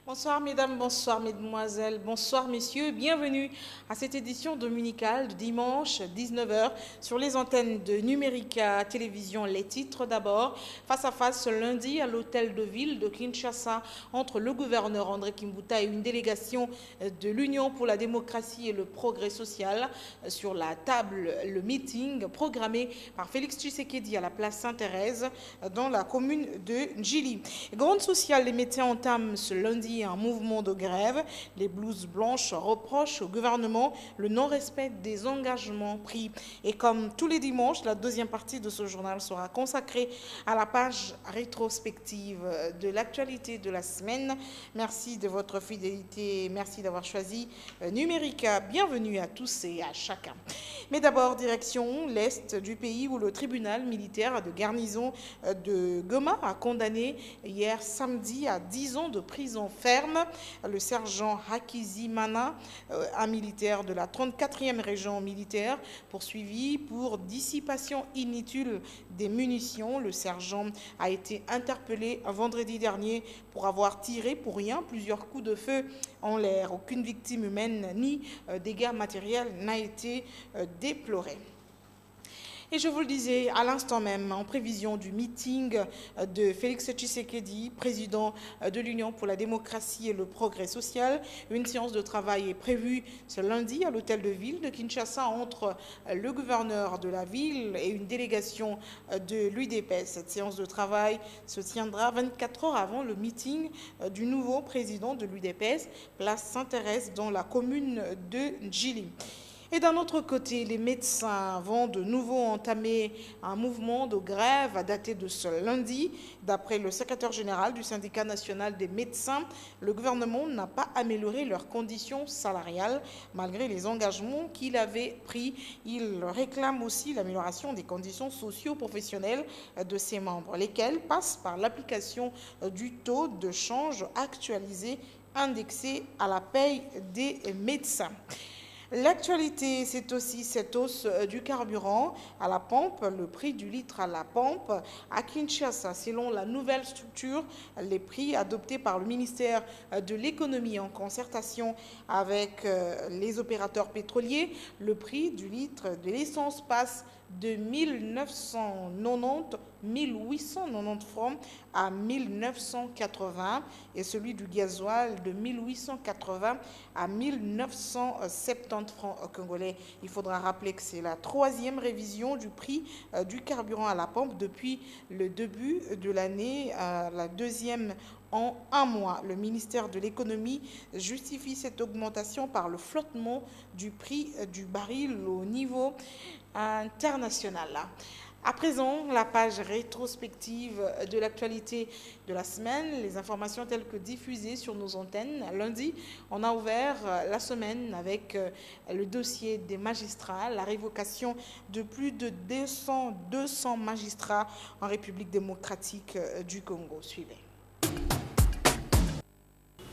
Bonsoir mesdames, bonsoir mesdemoiselles, bonsoir messieurs, bienvenue à cette édition dominicale de dimanche 19h sur les antennes de Numérica Télévision. Les titres d'abord, face à face ce lundi à l'hôtel de ville de Kinshasa entre le gouverneur André Kimbuta et une délégation de l'Union pour la démocratie et le progrès social. Sur la table, le meeting programmé par Félix Tshisekedi à la place Sainte-Thérèse dans la commune de Njili. Grande sociale, les médecins entament ce lundi un mouvement de grève. Les blouses blanches reprochent au gouvernement le non-respect des engagements pris. Et comme tous les dimanches, la deuxième partie de ce journal sera consacrée à la page rétrospective de l'actualité de la semaine. Merci de votre fidélité, merci d'avoir choisi Numérica. Bienvenue à tous et à chacun. Mais d'abord, direction l'Est du pays où le tribunal militaire de garnison de Goma a condamné hier samedi à 10 ans de prison ferme le sergent Hakizi Mana, un militaire de la 34e région militaire, poursuivi pour dissipation inutile des munitions. Le sergent a été interpellé vendredi dernier pour avoir tiré pour rien plusieurs coups de feu en l'air. Aucune victime humaine ni dégâts matériels n'a été déploré. Et je vous le disais à l'instant même, en prévision du meeting de Félix Tshisekedi, président de l'Union pour la démocratie et le progrès social, une séance de travail est prévue ce lundi à l'hôtel de ville de Kinshasa entre le gouverneur de la ville et une délégation de l'UDPS. Cette séance de travail se tiendra 24 heures avant le meeting du nouveau président de l'UDPS, place Sainte-Thérèse dans la commune de Njili. Et d'un autre côté, les médecins vont de nouveau entamer un mouvement de grève à dater de ce lundi. D'après le secrétaire général du syndicat national des médecins, le gouvernement n'a pas amélioré leurs conditions salariales malgré les engagements qu'il avait pris. Il réclame aussi l'amélioration des conditions socio-professionnelles de ses membres, lesquelles passent par l'application du taux de change actualisé indexé à la paye des médecins. L'actualité, c'est aussi cette hausse du carburant à la pompe, le prix du litre à la pompe à Kinshasa. Selon la nouvelle structure, les prix adoptés par le ministère de l'économie en concertation avec les opérateurs pétroliers, le prix du litre de l'essence passe de 1890 francs à 1980 et celui du gasoil de 1880 à 1970 francs congolais. Il faudra rappeler que c'est la troisième révision du prix du carburant à la pompe depuis le début de l'année, la deuxième en un mois. Le ministère de l'économie justifie cette augmentation par le flottement du prix du baril au niveau international. À présent, la page rétrospective de l'actualité de la semaine, les informations telles que diffusées sur nos antennes. Lundi, on a ouvert la semaine avec le dossier des magistrats, la révocation de plus de 200 magistrats en République démocratique du Congo. Suivez.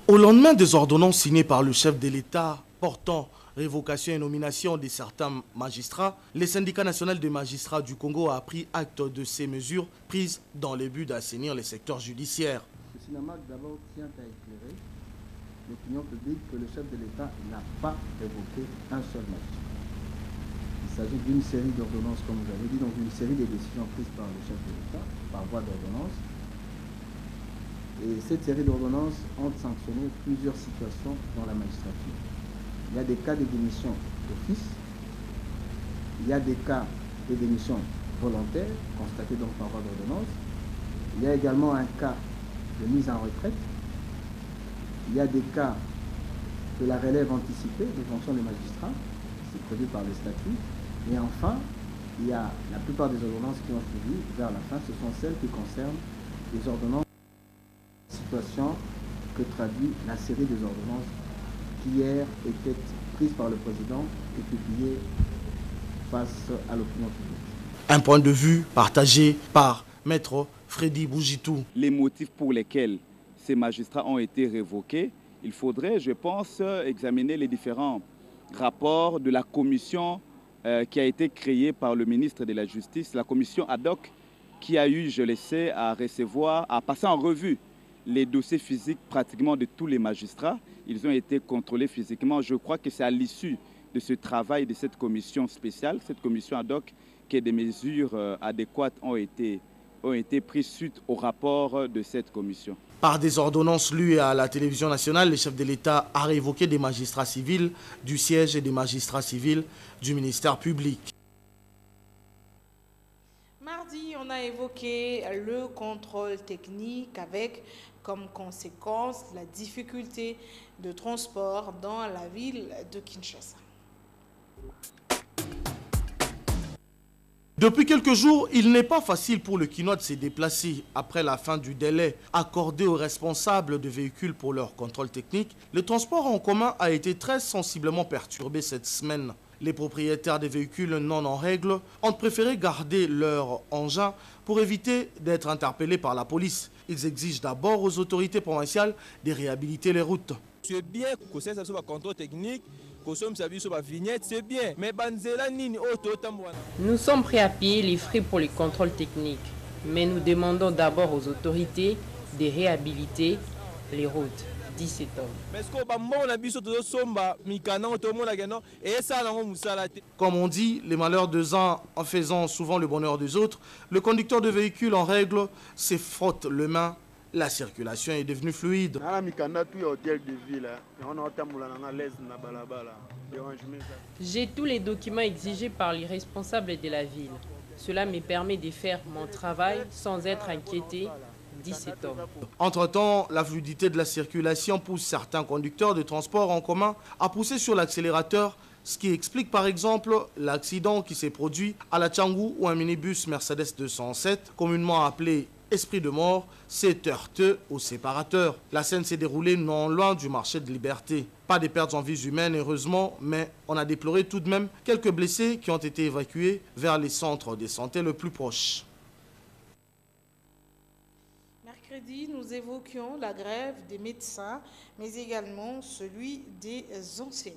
Au lendemain des ordonnances signées par le chef de l'État portant révocation et nomination de certains magistrats, le syndicat national des magistrats du Congo a pris acte de ces mesures prises dans le but d'assainir le secteur judiciaire. Le CINAMAC d'abord tient à éclairer l'opinion publique que le chef de l'État n'a pas révoqué un seul magistrat. Il s'agit d'une série d'ordonnances, comme vous avez dit, donc une série de décisions prises par le chef de l'État par voie d'ordonnance. Et cette série d'ordonnances ont sanctionné plusieurs situations dans la magistrature. Il y a des cas de démission d'office, il y a des cas de démission volontaire, constatés donc par voie d'ordonnance. Il y a également un cas de mise en retraite. Il y a des cas de la relève anticipée des fonctions des magistrats, c'est prévu par les statuts. Et enfin, il y a la plupart des ordonnances qui ont suivi vers la fin, ce sont celles qui concernent des ordonnances, situation que traduit la série des ordonnances qui hier étaient prises par le président et publiées face à l'opinion publique. Un point de vue partagé par Maître Freddy Bougitou. Les motifs pour lesquels ces magistrats ont été révoqués, il faudrait, je pense, examiner les différents rapports de la commission qui a été créée par le ministre de la Justice, la commission ad hoc qui a eu, je le sais, à recevoir, à passer en revue les dossiers physiques pratiquement de tous les magistrats. Ils ont été contrôlés physiquement. Je crois que c'est à l'issue de ce travail de cette commission spéciale, cette commission ad hoc, que des mesures adéquates ont été prises suite au rapport de cette commission. Par des ordonnances lues à la télévision nationale, le chef de l'État a révoqué des magistrats civils du siège et des magistrats civils du ministère public. Mardi, on a évoqué le contrôle technique avec comme conséquence la difficulté de transport dans la ville de Kinshasa. Depuis quelques jours, il n'est pas facile pour le Kinois de se déplacer. Après la fin du délai accordé aux responsables de véhicules pour leur contrôle technique, le transport en commun a été très sensiblement perturbé cette semaine. Les propriétaires des véhicules non en règle ont préféré garder leur engin pour éviter d'être interpellés par la police. Ils exigent d'abord aux autorités provinciales de réhabiliter les routes. C'est bien que ça soit un contrôle technique, que ça soit une vignette, c'est bien. Mais nous sommes prêts à payer les frais pour les contrôles techniques, mais nous demandons d'abord aux autorités de réhabiliter les routes. 17 Comme on dit, les malheurs des uns en faisant souvent le bonheur des autres, le conducteur de véhicule en règle se frotte les mains. La circulation est devenue fluide. J'ai tous les documents exigés par les responsables de la ville. Cela me permet de faire mon travail sans être inquiété. 17 hommes. Entre-temps, la fluidité de la circulation pousse certains conducteurs de transport en commun à pousser sur l'accélérateur, ce qui explique par exemple l'accident qui s'est produit à la Tchangou où un minibus Mercedes 207, communément appelé Esprit de mort, s'est heurté au séparateur. La scène s'est déroulée non loin du marché de Liberté. Pas de pertes en vies humaines heureusement, mais on a déploré tout de même quelques blessés qui ont été évacués vers les centres de santé le plus proches. Mercredi, nous évoquions la grève des médecins, mais également celui des enseignants.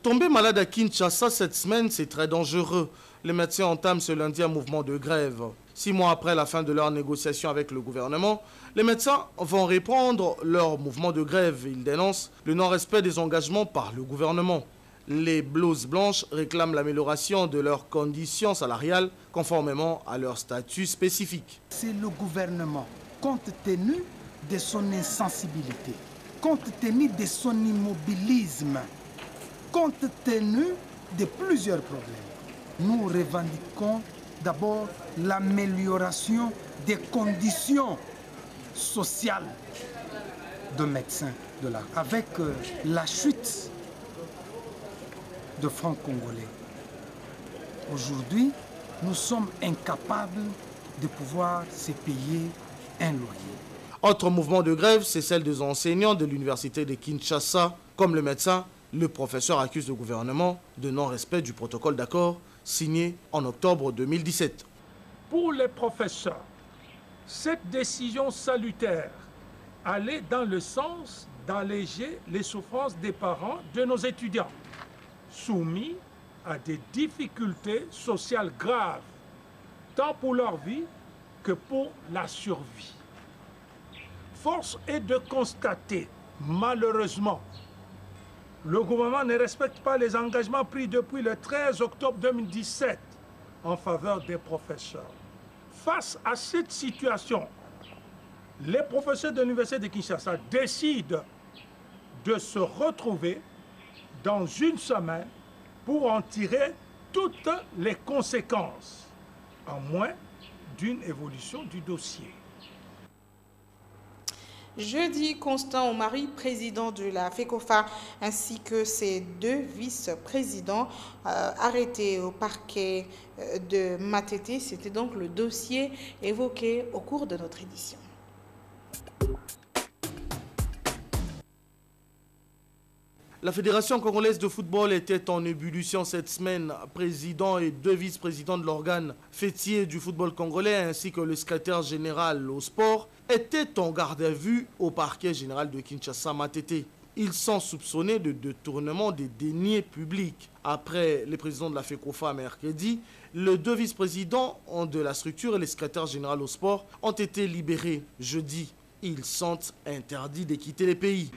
Tomber malade à Kinshasa cette semaine, c'est très dangereux. Les médecins entament ce lundi un mouvement de grève. 6 mois après la fin de leur négociation avec le gouvernement, les médecins vont reprendre leur mouvement de grève. Ils dénoncent le non-respect des engagements par le gouvernement. Les blouses blanches réclament l'amélioration de leurs conditions salariales conformément à leur statut spécifique. C'est le gouvernement, compte tenu de son insensibilité, compte tenu de son immobilisme, compte tenu de plusieurs problèmes. Nous revendiquons d'abord l'amélioration des conditions sociales de médecins de l'art. Avec la chute de francs congolais. Aujourd'hui, nous sommes incapables de pouvoir se payer un loyer. Autre mouvement de grève, c'est celle des enseignants de l'université de Kinshasa. Comme le médecin, le professeur accuse le gouvernement de non-respect du protocole d'accord signé en octobre 2017. Pour les professeurs, cette décision salutaire allait dans le sens d'alléger les souffrances des parents de nos étudiants, soumis à des difficultés sociales graves, tant pour leur vie que pour la survie. Force est de constater, malheureusement, le gouvernement ne respecte pas les engagements pris depuis le 13 octobre 2017 en faveur des professeurs. Face à cette situation, les professeurs de l'Université de Kinshasa décident de se retrouver dans une semaine pour en tirer toutes les conséquences, à moins d'une évolution du dossier. Jeudi, Constant Omari, président de la FECOFA, ainsi que ses 2 vice-présidents arrêtés au parquet de Matete. C'était donc le dossier évoqué au cours de notre édition. La Fédération congolaise de football était en ébullition cette semaine. Président et 2 vice-présidents de l'organe fêtier du football congolais ainsi que le secrétaire général au sport étaient en garde à vue au parquet général de Kinshasa Matete. Ils sont soupçonnés de détournement des deniers publics. Après les présidents de la FECOFA mercredi, les 2 vice-présidents de la structure et le secrétaire général au sport ont été libérés jeudi. Ils sont interdits de quitter le pays.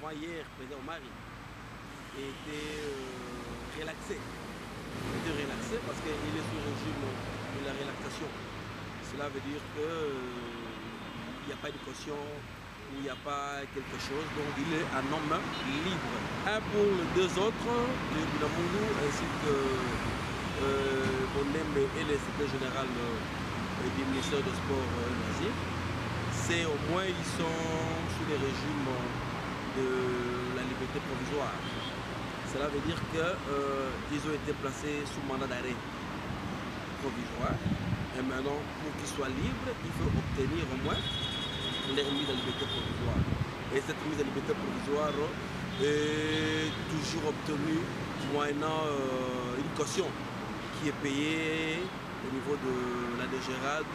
Avant hier, le président Omari était relaxé. Il était relaxé parce qu'il est sous le régime de la relaxation. Cela veut dire qu'il n'y a pas de caution, il n'y a pas quelque chose, donc il est un homme libre. Pour les 2 autres, le Binamungu ainsi que Bonem et le secrétaire général du ministère des Sports Nazir, c'est au moins ils sont sous le régime de la liberté provisoire. Cela veut dire qu'ils ont été placés sous mandat d'arrêt provisoire. Et maintenant, pour qu'ils soient libres, il faut obtenir au moins leur mise à liberté provisoire. Et cette mise à liberté provisoire est toujours obtenue moyennant une caution qui est payée au niveau de la DGRAD.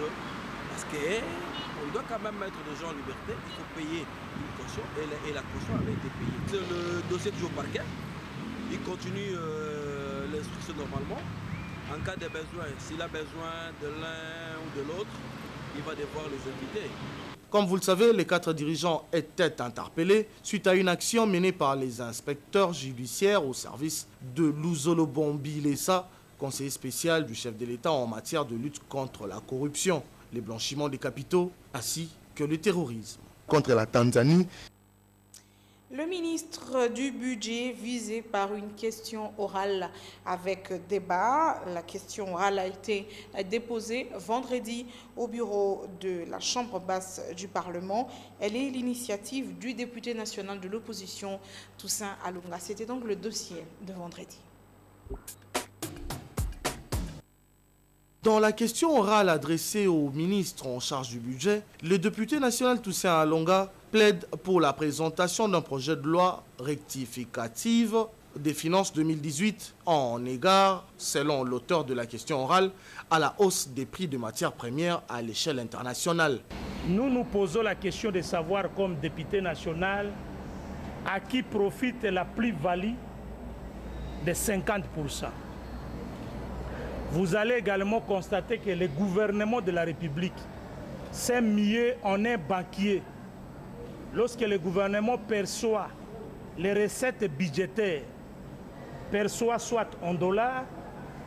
Parce qu'on doit quand même mettre des gens en liberté, il faut payer une caution et la caution avait été payée. Le dossier est toujours au parquet. Il continue l'instruction normalement. En cas de besoin, s'il a besoin de l'un ou de l'autre, il va devoir les inviter. Comme vous le savez, les 4 dirigeants étaient interpellés suite à une action menée par les inspecteurs judiciaires au service de Luzolo Bombi Lessa, conseiller spécial du chef de l'État en matière de lutte contre la corruption, les blanchiments des capitaux ainsi que le terrorisme. Contre la Tanzanie. Le ministre du Budget visé par une question orale avec débat. La question orale a été déposée vendredi au bureau de la Chambre basse du Parlement. Elle est l'initiative du député national de l'opposition Toussaint Alunga. C'était donc le dossier de vendredi. Dans la question orale adressée au ministre en charge du budget, le député national Toussaint Alunga plaide pour la présentation d'un projet de loi rectificative des finances 2018 en égard, selon l'auteur de la question orale, à la hausse des prix de matières premières à l'échelle internationale. Nous nous posons la question de savoir, comme député national, à qui profite la plus-value de 50%. Vous allez également constater que le gouvernement de la République s'est mieux en un banquier. Lorsque le gouvernement perçoit les recettes budgétaires, perçoit soit en dollars,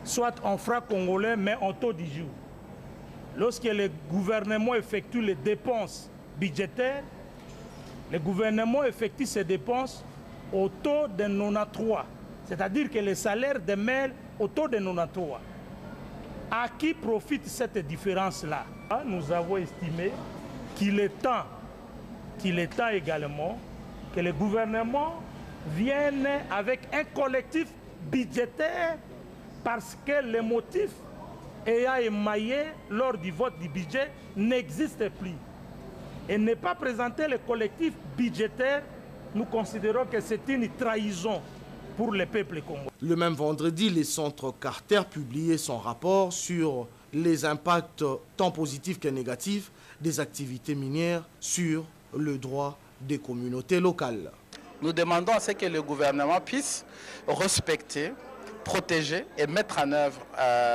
soit en francs congolais, mais en taux du jour. Lorsque le gouvernement effectue les dépenses budgétaires, le gouvernement effectue ses dépenses au taux de 93, c'est-à-dire que les salaires demeurent au taux de 93. À qui profite cette différence-là? Nous avons estimé qu'il est temps également que le gouvernement vienne avec un collectif budgétaire parce que les motifs ayant émaillé lors du vote du budget n'existent plus. Et ne pas présenter le collectif budgétaire, nous considérons que c'est une trahison pour le peuple congolais. Le même vendredi, le Centre Carter publiait son rapport sur les impacts tant positifs que négatifs des activités minières sur le droit des communautés locales. Nous demandons à ce que le gouvernement puisse respecter, protéger et mettre en œuvre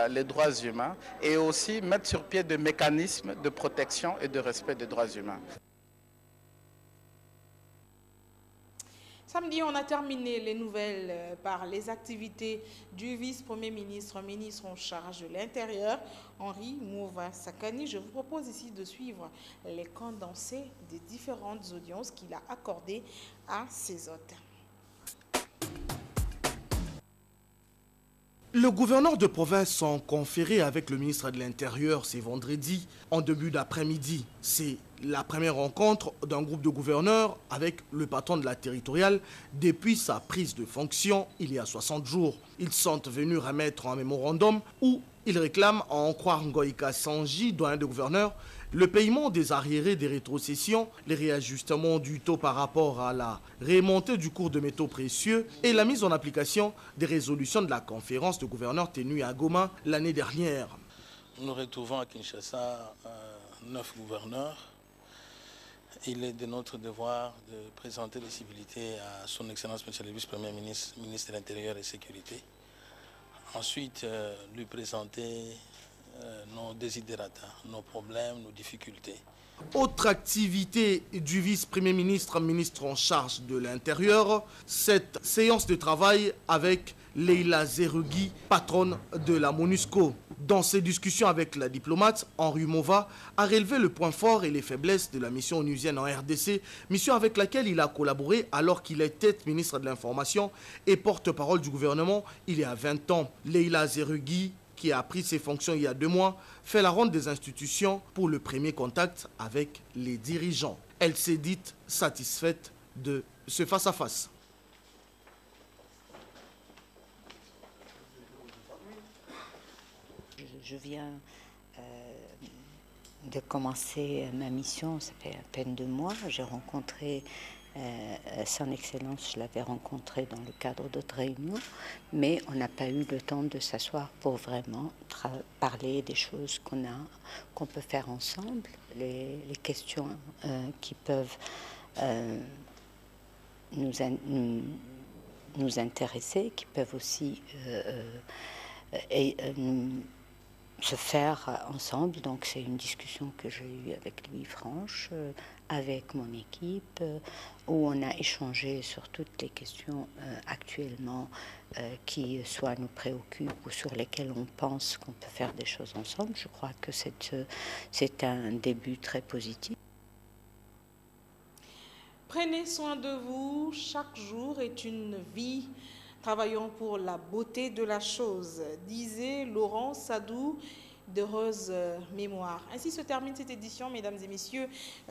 les droits humains et aussi mettre sur pied des mécanismes de protection et de respect des droits humains. Samedi, on a terminé les nouvelles par les activités du vice-premier ministre, ministre en charge de l'Intérieur, Henri Mouva Sakani. Je vous propose ici de suivre les condensés des différentes audiences qu'il a accordées à ses hôtes. Le gouverneur de province ont conféré avec le ministre de l'Intérieur ce vendredi en début d'après-midi. C'est la première rencontre d'un groupe de gouverneurs avec le patron de la territoriale depuis sa prise de fonction il y a 60 jours. Ils sont venus remettre un mémorandum où ils réclament, à en croire Ngoïka Sanji, doyen de gouverneurs, le paiement des arriérés des rétrocessions, les réajustements du taux par rapport à la remontée du cours de métaux précieux et la mise en application des résolutions de la conférence de gouverneurs tenue à Goma l'année dernière. Nous retrouvons à Kinshasa 9 gouverneurs. Il est de notre devoir de présenter les civilités à son Excellence Monsieur le Vice-Premier ministre, ministre de l'Intérieur et Sécurité. Ensuite, lui présenter nos desiderata, nos problèmes, nos difficultés. Autre activité du vice-premier ministre, ministre en charge de l'Intérieur, cette séance de travail avec Leila Zerugui, patronne de la MONUSCO. Dans ses discussions avec la diplomate, Henri Mova a relevé le point fort et les faiblesses de la mission onusienne en RDC, mission avec laquelle il a collaboré alors qu'il était ministre de l'Information et porte-parole du gouvernement il y a 20 ans. Leila Zerugui, qui a pris ses fonctions il y a 2 mois, fait la ronde des institutions pour le premier contact avec les dirigeants. Elle s'est dite satisfaite de ce face-à-face. Je viens de commencer ma mission, ça fait à peine 2 mois. J'ai rencontré son Excellence, je l'avais rencontré dans le cadre d'autres réunions, mais on n'a pas eu le temps de s'asseoir pour vraiment parler des choses qu'on peut faire ensemble, les questions qui peuvent nous intéresser, qui peuvent aussi se faire ensemble. Donc c'est une discussion que j'ai eue avec lui franche, avec mon équipe, où on a échangé sur toutes les questions actuellement qui soit nous préoccupent ou sur lesquelles on pense qu'on peut faire des choses ensemble. Je crois que c'est un début très positif. Prenez soin de vous, chaque jour est une vie. Travaillons pour la beauté de la chose, disait Laurent Sadou, d'heureuse mémoire. Ainsi se termine cette édition, mesdames et messieurs.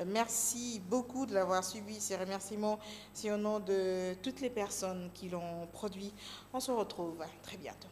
Merci beaucoup de l'avoir suivi. Ces remerciements, c'est au nom de toutes les personnes qui l'ont produit. On se retrouve très bientôt.